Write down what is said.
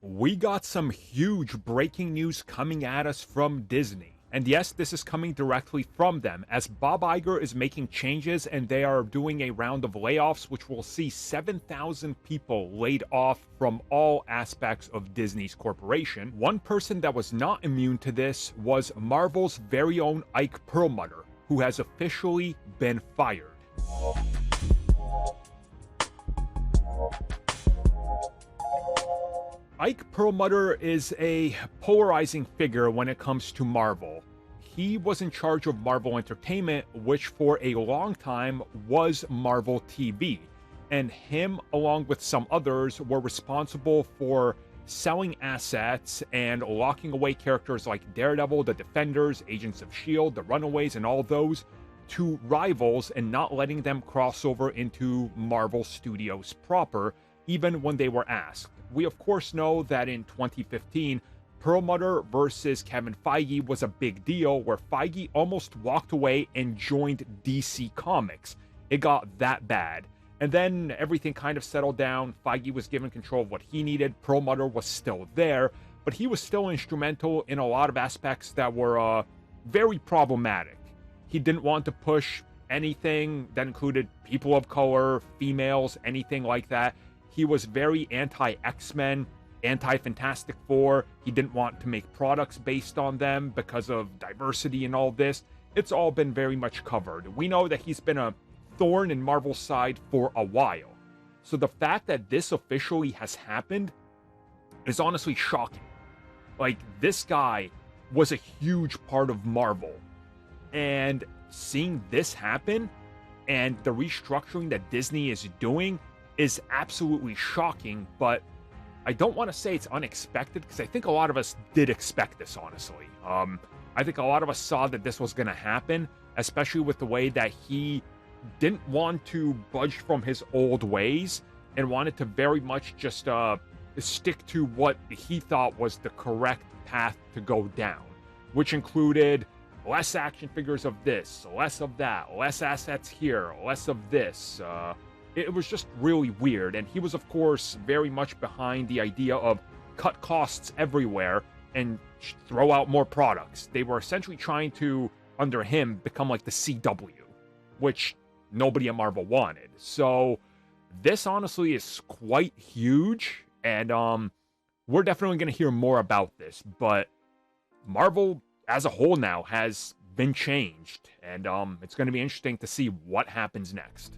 We got some huge breaking news coming at us from Disney. And yes, this is coming directly from them, as Bob Iger is making changes and they are doing a round of layoffs, which will see 7,000 people laid off from all aspects of Disney's corporation. One person that was not immune to this was Marvel's very own Ike Perlmutter, who has officially been fired. Ike Perlmutter is a polarizing figure when it comes to Marvel. He was in charge of Marvel Entertainment, which for a long time was Marvel TV, and him, along with some others, were responsible for selling assets and locking away characters like Daredevil, the Defenders, Agents of S.H.I.E.L.D., the Runaways, and all those to rivals and not letting them cross over into Marvel Studios proper, even when they were asked. We of course know that in 2015, Perlmutter versus Kevin Feige was a big deal, where Feige almost walked away and joined DC Comics. It got that bad. And then everything kind of settled down. Feige was given control of what he needed. Perlmutter was still there, but he was still instrumental in a lot of aspects that were very problematic. He didn't want to push anything that included people of color, females, anything like that. He was very anti-X-Men, anti-Fantastic Four. He didn't want to make products based on them because of diversity and all this. It's all been very much covered. We know that he's been a thorn in Marvel's side for a while. So the fact that this officially has happened is honestly shocking. Like, this guy was a huge part of Marvel. And seeing this happen and the restructuring that Disney is doing is absolutely shocking, but I don't want to say it's unexpected, because I think a lot of us did expect this, honestly. I think a lot of us saw that this was going to happen, especially with the way that he didn't want to budge from his old ways and wanted to very much just stick to what he thought was the correct path to go down, which included less action figures of this, less of that, less assets here, less of this. It was just really weird, and he was, of course, very much behind the idea of cut costs everywhere and throw out more products. They were essentially trying to, under him, become like the CW, which nobody at Marvel wanted. So this honestly is quite huge, and we're definitely going to hear more about this, but Marvel as a whole now has been changed, and it's going to be interesting to see what happens next.